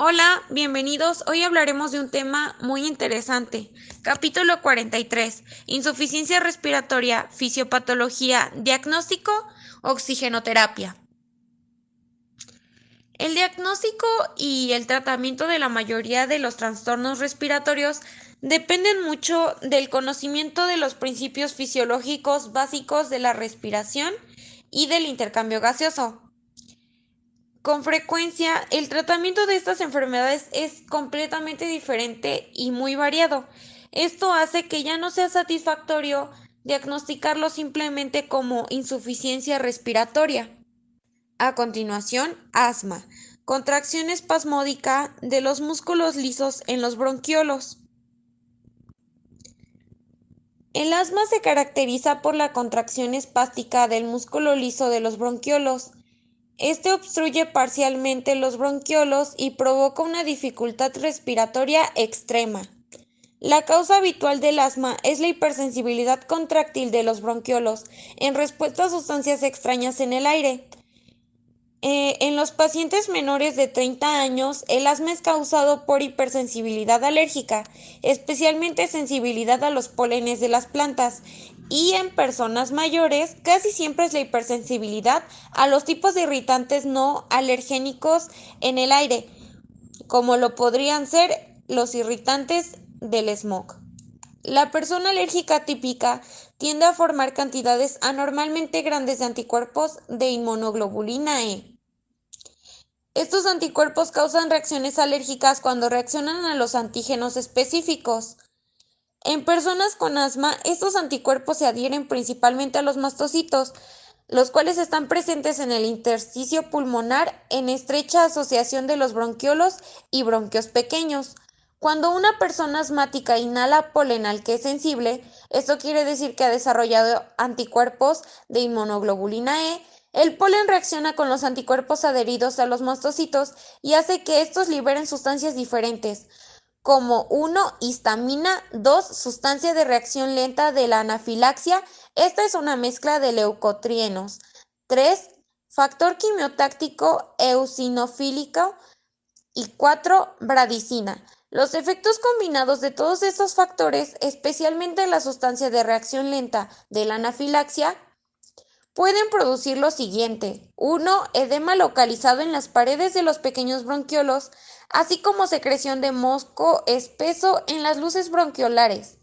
Hola, bienvenidos. Hoy hablaremos de un tema muy interesante. Capítulo 43. Insuficiencia respiratoria, fisiopatología, diagnóstico, oxigenoterapia. El diagnóstico y el tratamiento de la mayoría de los trastornos respiratorios dependen mucho del conocimiento de los principios fisiológicos básicos de la respiración y del intercambio gaseoso. Con frecuencia, el tratamiento de estas enfermedades es completamente diferente y muy variado. Esto hace que ya no sea satisfactorio diagnosticarlo simplemente como insuficiencia respiratoria. A continuación, asma, contracción espasmódica de los músculos lisos en los bronquiolos. El asma se caracteriza por la contracción espástica del músculo liso de los bronquiolos. Este obstruye parcialmente los bronquiolos y provoca una dificultad respiratoria extrema. La causa habitual del asma es la hipersensibilidad contráctil de los bronquiolos en respuesta a sustancias extrañas en el aire. En los pacientes menores de 30 años, el asma es causado por hipersensibilidad alérgica, especialmente sensibilidad a los pólenes de las plantas, y en personas mayores casi siempre es la hipersensibilidad a los tipos de irritantes no alergénicos en el aire, como lo podrían ser los irritantes del smog. La persona alérgica típica tiende a formar cantidades anormalmente grandes de anticuerpos de inmunoglobulina E. Estos anticuerpos causan reacciones alérgicas cuando reaccionan a los antígenos específicos. En personas con asma, estos anticuerpos se adhieren principalmente a los mastocitos, los cuales están presentes en el intersticio pulmonar en estrecha asociación de los bronquiolos y bronquios pequeños. Cuando una persona asmática inhala polen al que es sensible, esto quiere decir que ha desarrollado anticuerpos de inmunoglobulina E. El polen reacciona con los anticuerpos adheridos a los mastocitos y hace que estos liberen sustancias diferentes, como 1, histamina, 2, sustancia de reacción lenta de la anafilaxia, esta es una mezcla de leucotrienos, 3, factor quimiotáctico eosinofílico y 4, bradicina. Los efectos combinados de todos estos factores, especialmente la sustancia de reacción lenta de la anafilaxia, pueden producir lo siguiente: 1, edema localizado en las paredes de los pequeños bronquiolos, así como secreción de moco espeso en las luces bronquiolares.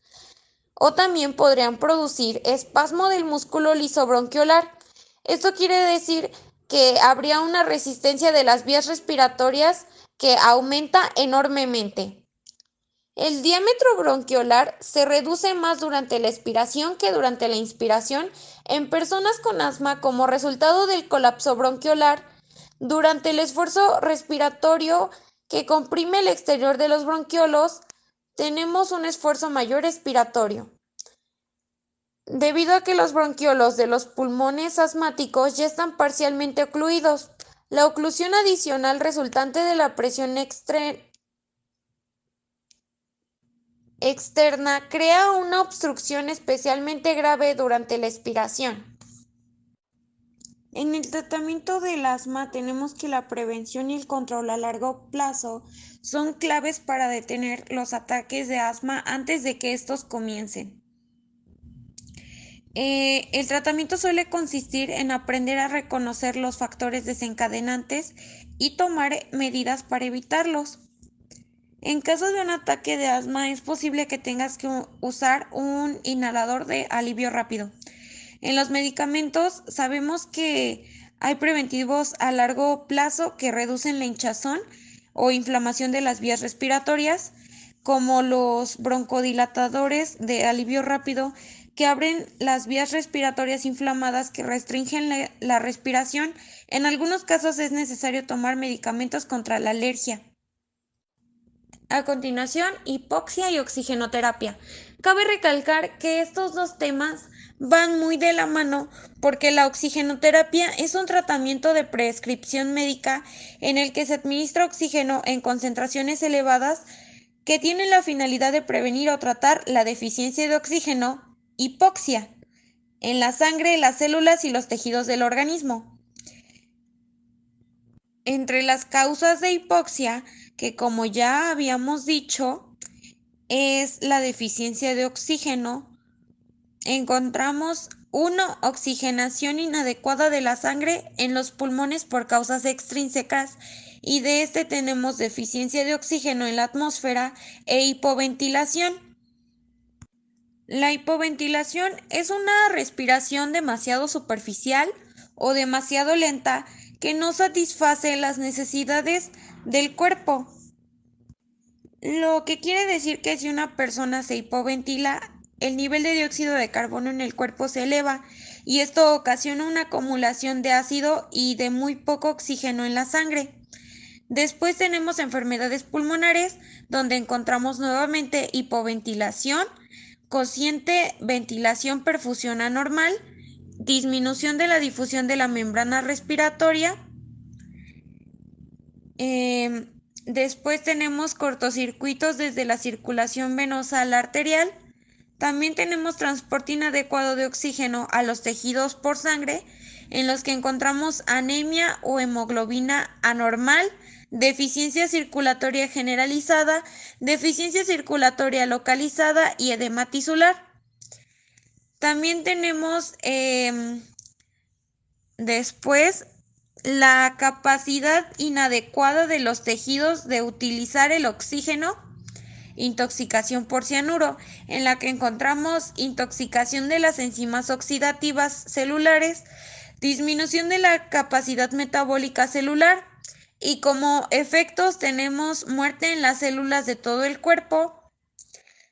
O también podrían producir espasmo del músculo liso bronquiolar. Esto quiere decir que habría una resistencia de las vías respiratorias que aumenta enormemente. El diámetro bronquiolar se reduce más durante la expiración que durante la inspiración en personas con asma como resultado del colapso bronquiolar. Durante el esfuerzo respiratorio que comprime el exterior de los bronquiolos, tenemos un esfuerzo mayor expiratorio. Debido a que los bronquiolos de los pulmones asmáticos ya están parcialmente ocluidos, la oclusión adicional resultante de la presión externa crea una obstrucción especialmente grave durante la expiración. En el tratamiento del asma tenemos que la prevención y el control a largo plazo son claves para detener los ataques de asma antes de que estos comiencen. El tratamiento suele consistir en aprender a reconocer los factores desencadenantes y tomar medidas para evitarlos. En caso de un ataque de asma, es posible que tengas que usar un inhalador de alivio rápido. En los medicamentos sabemos que hay preventivos a largo plazo que reducen la hinchazón o inflamación de las vías respiratorias, como los broncodilatadores de alivio rápido que abren las vías respiratorias inflamadas que restringen la respiración. En algunos casos es necesario tomar medicamentos contra la alergia. A continuación, hipoxia y oxigenoterapia. Cabe recalcar que estos dos temas van muy de la mano porque la oxigenoterapia es un tratamiento de prescripción médica en el que se administra oxígeno en concentraciones elevadas que tiene la finalidad de prevenir o tratar la deficiencia de oxígeno, hipoxia, en la sangre, las células y los tejidos del organismo. Entre las causas de hipoxia que como ya habíamos dicho, es la deficiencia de oxígeno. Encontramos 1. Oxigenación inadecuada de la sangre en los pulmones por causas extrínsecas, y de este tenemos deficiencia de oxígeno en la atmósfera e hipoventilación. La hipoventilación es una respiración demasiado superficial o demasiado lenta que no satisface las necesidades del cuerpo. Lo que quiere decir que si una persona se hipoventila, el nivel de dióxido de carbono en el cuerpo se eleva, y esto ocasiona una acumulación de ácido y de muy poco oxígeno en la sangre. Después tenemos enfermedades pulmonares, donde encontramos nuevamente hipoventilación, cociente ventilación perfusión anormal, disminución de la difusión de la membrana respiratoria. Después tenemos cortocircuitos desde la circulación venosa a la arterial. También tenemos transporte inadecuado de oxígeno a los tejidos por sangre, en los que encontramos anemia o hemoglobina anormal, deficiencia circulatoria generalizada, deficiencia circulatoria localizada y edema tisular. También tenemos después la capacidad inadecuada de los tejidos de utilizar el oxígeno, intoxicación por cianuro, en la que encontramos intoxicación de las enzimas oxidativas celulares, disminución de la capacidad metabólica celular, y como efectos tenemos muerte en las células de todo el cuerpo,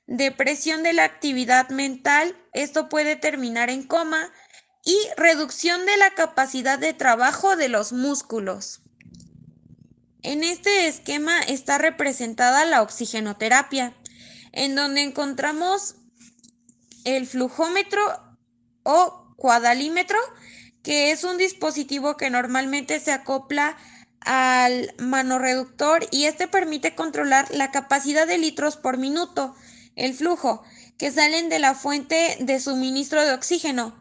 depresión de la actividad mental, esto puede terminar en coma, y reducción de la capacidad de trabajo de los músculos. En este esquema está representada la oxigenoterapia, en donde encontramos el flujómetro o cuadalímetro, que es un dispositivo que normalmente se acopla al manorreductor, y este permite controlar la capacidad de litros por minuto, el flujo, que salen de la fuente de suministro de oxígeno.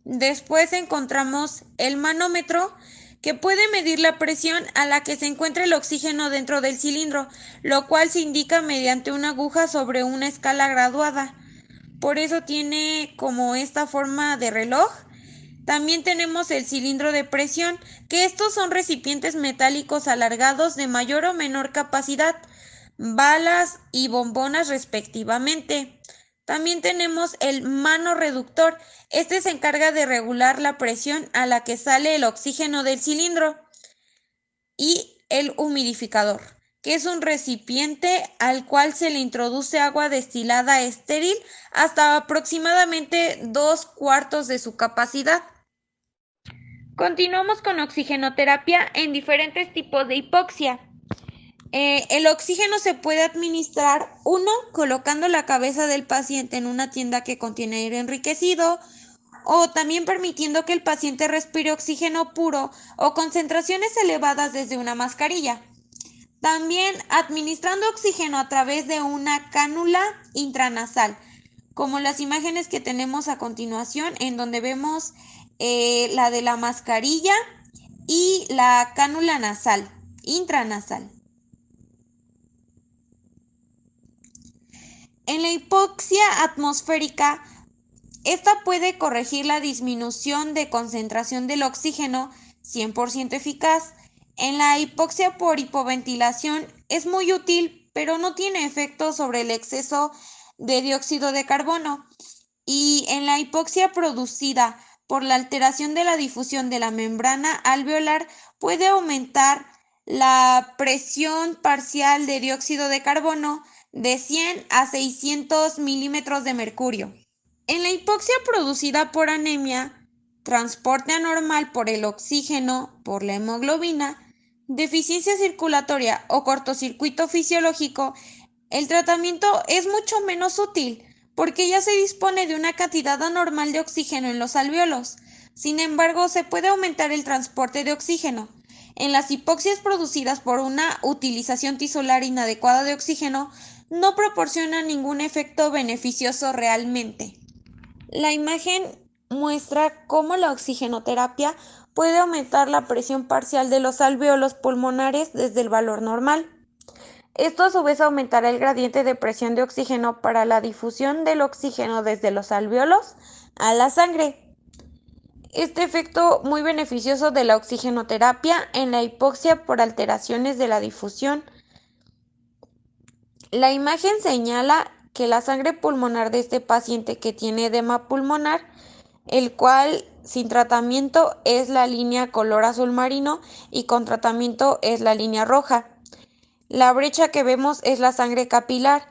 Después encontramos el manómetro, que puede medir la presión a la que se encuentra el oxígeno dentro del cilindro, lo cual se indica mediante una aguja sobre una escala graduada. Por eso tiene como esta forma de reloj. También tenemos el cilindro de presión, que estos son recipientes metálicos alargados de mayor o menor capacidad, balas y bombonas respectivamente. También tenemos el manorreductor. Este se encarga de regular la presión a la que sale el oxígeno del cilindro. Y el humidificador, que es un recipiente al cual se le introduce agua destilada estéril hasta aproximadamente 2/4 de su capacidad. Continuamos con oxigenoterapia en diferentes tipos de hipoxia. El oxígeno se puede administrar, 1, colocando la cabeza del paciente en una tienda que contiene aire enriquecido, o también permitiendo que el paciente respire oxígeno puro o concentraciones elevadas desde una mascarilla. También administrando oxígeno a través de una cánula intranasal, como las imágenes que tenemos a continuación, en donde vemos la de la mascarilla y la cánula nasal, intranasal. En la hipoxia atmosférica, esta puede corregir la disminución de concentración del oxígeno, 100% eficaz. En la hipoxia por hipoventilación es muy útil, pero no tiene efecto sobre el exceso de dióxido de carbono. Y en la hipoxia producida por la alteración de la difusión de la membrana alveolar, puede aumentar la presión parcial de dióxido de carbono de 100 a 600 milímetros de mercurio. En la hipoxia producida por anemia, transporte anormal por el oxígeno, por la hemoglobina, deficiencia circulatoria o cortocircuito fisiológico, el tratamiento es mucho menos útil, porque ya se dispone de una cantidad anormal de oxígeno en los alvéolos. Sin embargo, se puede aumentar el transporte de oxígeno. En las hipoxias producidas por una utilización tisular inadecuada de oxígeno, no proporciona ningún efecto beneficioso realmente. La imagen muestra cómo la oxigenoterapia puede aumentar la presión parcial de los alvéolos pulmonares desde el valor normal. Esto a su vez aumentará el gradiente de presión de oxígeno para la difusión del oxígeno desde los alvéolos a la sangre. Este efecto muy beneficioso de la oxigenoterapia en la hipoxia por alteraciones de la difusión. La imagen señala que la sangre pulmonar de este paciente que tiene edema pulmonar, el cual sin tratamiento es la línea color azul marino y con tratamiento es la línea roja. La brecha que vemos es la sangre capilar.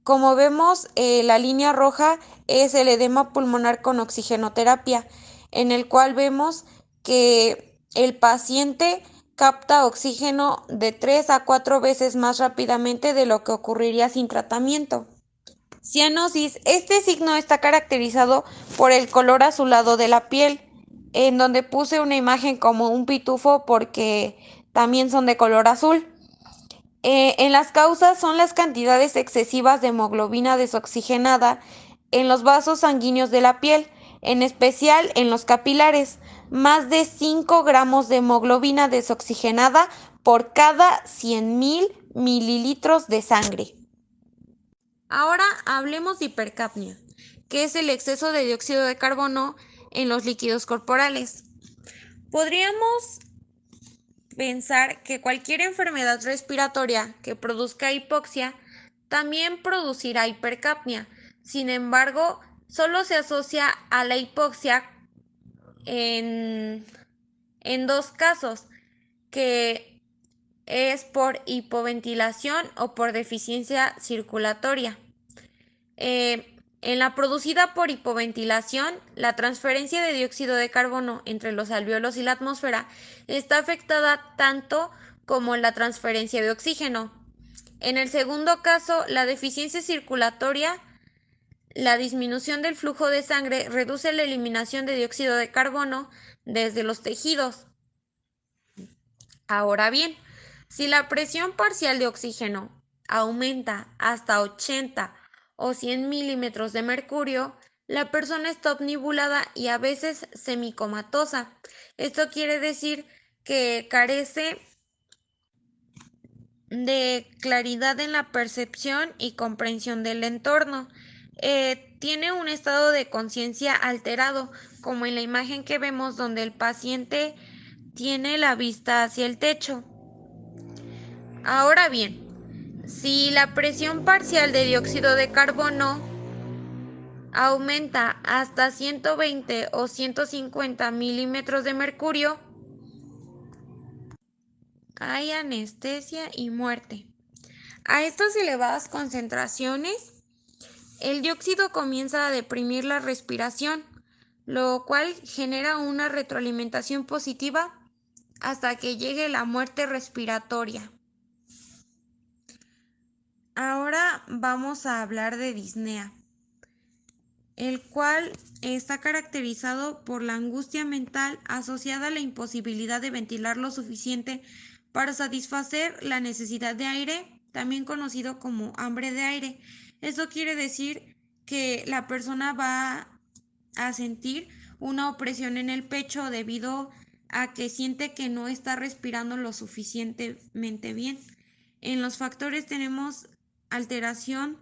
Como vemos, la línea roja es el edema pulmonar con oxigenoterapia, en el cual vemos que el paciente capta oxígeno de 3 a 4 veces más rápidamente de lo que ocurriría sin tratamiento. Cianosis. Este signo está caracterizado por el color azulado de la piel, en donde puse una imagen como un pitufo porque también son de color azul. En las causas son las cantidades excesivas de hemoglobina desoxigenada en los vasos sanguíneos de la piel, en especial en los capilares, más de 5 gramos de hemoglobina desoxigenada por cada 100.000 mililitros de sangre. Ahora hablemos de hipercapnia, que es el exceso de dióxido de carbono en los líquidos corporales. Podríamos pensar que cualquier enfermedad respiratoria que produzca hipoxia también producirá hipercapnia. Sin embargo, solo se asocia a la hipoxia en dos casos, que es por hipoventilación o por deficiencia circulatoria. En la producida por hipoventilación, la transferencia de dióxido de carbono entre los alvéolos y la atmósfera está afectada tanto como la transferencia de oxígeno. En el segundo caso, la deficiencia circulatoria, la disminución del flujo de sangre reduce la eliminación de dióxido de carbono desde los tejidos. Ahora bien, si la presión parcial de oxígeno aumenta hasta 80 o 100 milímetros de mercurio, la persona está obnubilada y a veces semicomatosa. Esto quiere decir que carece de claridad en la percepción y comprensión del entorno. Tiene un estado de conciencia alterado, como en la imagen que vemos donde el paciente tiene la vista hacia el techo. Ahora bien, si la presión parcial de dióxido de carbono aumenta hasta 120 o 150 milímetros de mercurio, hay anestesia y muerte. A estas elevadas concentraciones, el dióxido comienza a deprimir la respiración, lo cual genera una retroalimentación positiva hasta que llegue la muerte respiratoria. Ahora vamos a hablar de disnea, el cual está caracterizado por la angustia mental asociada a la imposibilidad de ventilar lo suficiente para satisfacer la necesidad de aire, también conocido como hambre de aire. Eso quiere decir que la persona va a sentir una opresión en el pecho debido a que siente que no está respirando lo suficientemente bien. En los factores tenemos alteración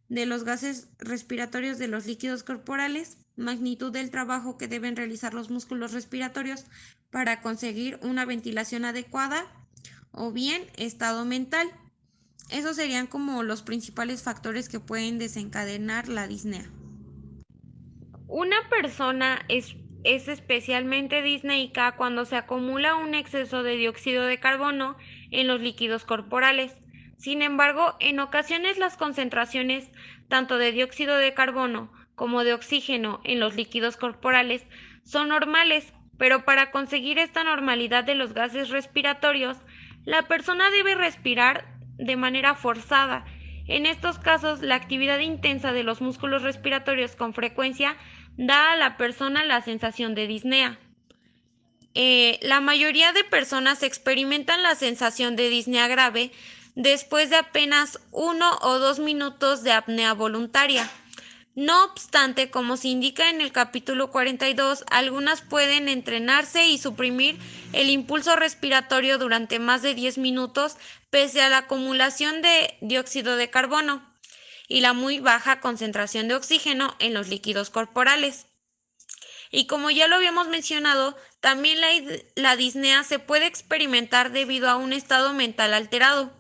de los gases respiratorios de los líquidos corporales, magnitud del trabajo que deben realizar los músculos respiratorios para conseguir una ventilación adecuada, o bien estado mental. Esos serían como los principales factores que pueden desencadenar la disnea. Una persona es especialmente disneica cuando se acumula un exceso de dióxido de carbono en los líquidos corporales. Sin embargo, en ocasiones las concentraciones tanto de dióxido de carbono como de oxígeno en los líquidos corporales son normales, pero para conseguir esta normalidad de los gases respiratorios, la persona debe respirar de manera forzada. En estos casos, la actividad intensa de los músculos respiratorios con frecuencia da a la persona la sensación de disnea. La mayoría de personas experimentan la sensación de disnea grave después de apenas 1 o 2 minutos de apnea voluntaria. No obstante, como se indica en el capítulo 42, algunas pueden entrenarse y suprimir el impulso respiratorio durante más de 10 minutos pese a la acumulación de dióxido de carbono y la muy baja concentración de oxígeno en los líquidos corporales. Y como ya lo habíamos mencionado, también la disnea se puede experimentar debido a un estado mental alterado.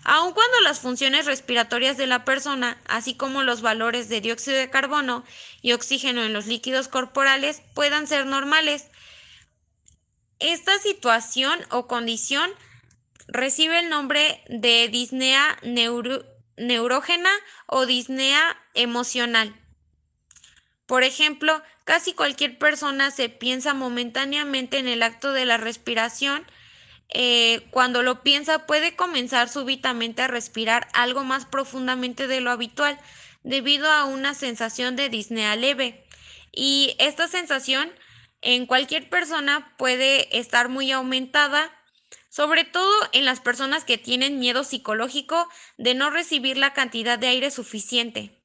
Aun cuando las funciones respiratorias de la persona, así como los valores de dióxido de carbono y oxígeno en los líquidos corporales, puedan ser normales, esta situación o condición recibe el nombre de disnea neurógena o disnea emocional. Por ejemplo, casi cualquier persona se piensa momentáneamente en el acto de la respiración. Cuando lo piensa puede comenzar súbitamente a respirar algo más profundamente de lo habitual debido a una sensación de disnea leve. Y esta sensación en cualquier persona puede estar muy aumentada, sobre todo en las personas que tienen miedo psicológico de no recibir la cantidad de aire suficiente.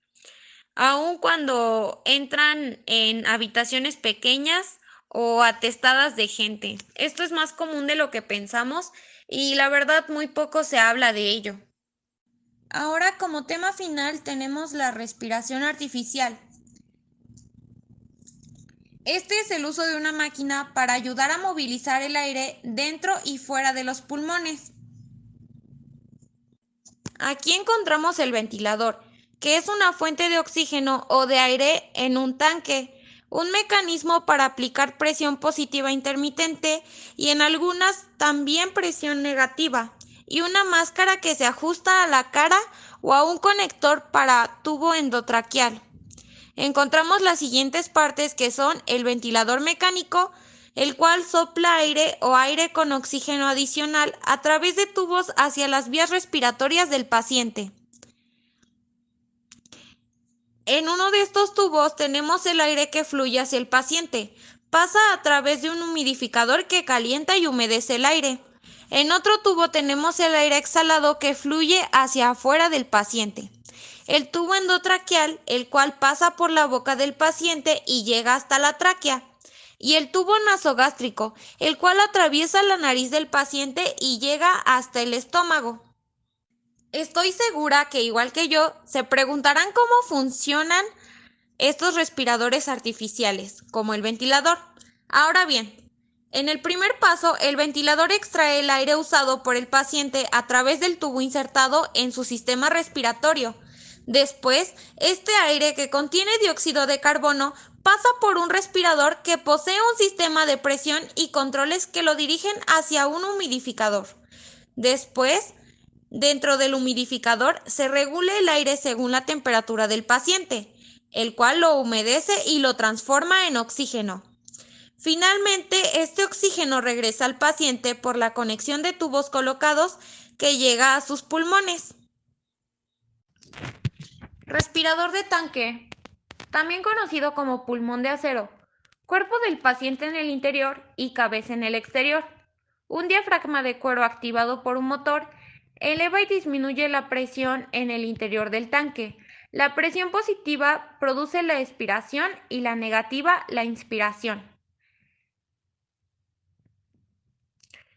Aun cuando entran en habitaciones pequeñas o atestadas de gente. Esto es más común de lo que pensamos y la verdad muy poco se habla de ello. Ahora como tema final tenemos la respiración artificial. Este es el uso de una máquina para ayudar a movilizar el aire dentro y fuera de los pulmones. Aquí encontramos el ventilador, que es una fuente de oxígeno o de aire en un tanque, un mecanismo para aplicar presión positiva intermitente y en algunas también presión negativa, y una máscara que se ajusta a la cara o a un conector para tubo endotraqueal. Encontramos las siguientes partes que son el ventilador mecánico, el cual sopla aire o aire con oxígeno adicional a través de tubos hacia las vías respiratorias del paciente. En uno de estos tubos tenemos el aire que fluye hacia el paciente. Pasa a través de un humidificador que calienta y humedece el aire. En otro tubo tenemos el aire exhalado que fluye hacia afuera del paciente. El tubo endotraqueal, el cual pasa por la boca del paciente y llega hasta la tráquea. Y el tubo nasogástrico, el cual atraviesa la nariz del paciente y llega hasta el estómago. Estoy segura que, igual que yo, se preguntarán cómo funcionan estos respiradores artificiales, como el ventilador. Ahora bien, en el primer paso, el ventilador extrae el aire usado por el paciente a través del tubo insertado en su sistema respiratorio. Después, este aire que contiene dióxido de carbono pasa por un respirador que posee un sistema de presión y controles que lo dirigen hacia un humidificador. Después, dentro del humidificador se regula el aire según la temperatura del paciente, el cual lo humedece y lo transforma en oxígeno. Finalmente, este oxígeno regresa al paciente por la conexión de tubos colocados que llega a sus pulmones. Respirador de tanque, también conocido como pulmón de acero, cuerpo del paciente en el interior y cabeza en el exterior. Un diafragma de cuero activado por un motor eleva y disminuye la presión en el interior del tanque. La presión positiva produce la expiración y la negativa la inspiración.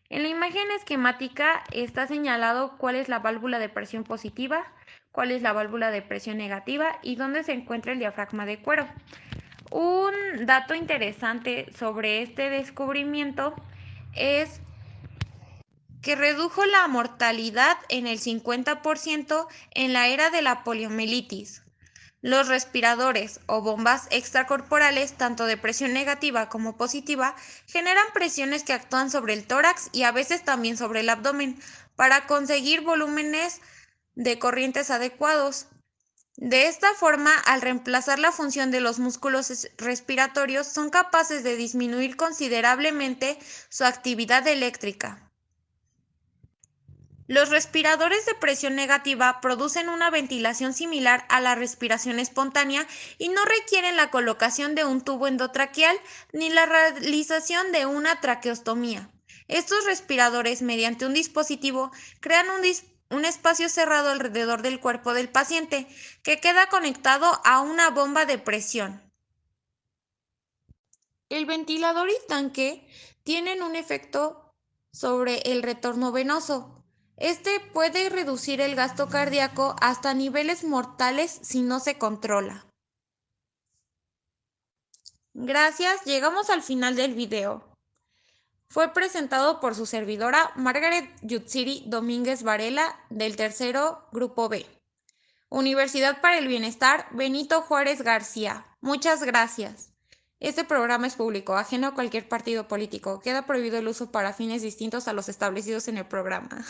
En la imagen esquemática está señalado cuál es la válvula de presión positiva, cuál es la válvula de presión negativa y dónde se encuentra el diafragma de cuero. Un dato interesante sobre este descubrimiento es que redujo la mortalidad en el 50% en la era de la poliomielitis. Los respiradores o bombas extracorporales, tanto de presión negativa como positiva, generan presiones que actúan sobre el tórax y a veces también sobre el abdomen para conseguir volúmenes de corrientes adecuados. De esta forma, al reemplazar la función de los músculos respiratorios, son capaces de disminuir considerablemente su actividad eléctrica. Los respiradores de presión negativa producen una ventilación similar a la respiración espontánea y no requieren la colocación de un tubo endotraqueal ni la realización de una traqueostomía. Estos respiradores, mediante un dispositivo, crean un un espacio cerrado alrededor del cuerpo del paciente, que queda conectado a una bomba de presión. El ventilador y tanque tienen un efecto sobre el retorno venoso. Este puede reducir el gasto cardíaco hasta niveles mortales si no se controla. Gracias, llegamos al final del video. Fue presentado por su servidora Margaret Yutsiri Domínguez Varela del tercero Grupo B. Universidad para el Bienestar Benito Juárez García. Muchas gracias. Este programa es público, ajeno a cualquier partido político. Queda prohibido el uso para fines distintos a los establecidos en el programa.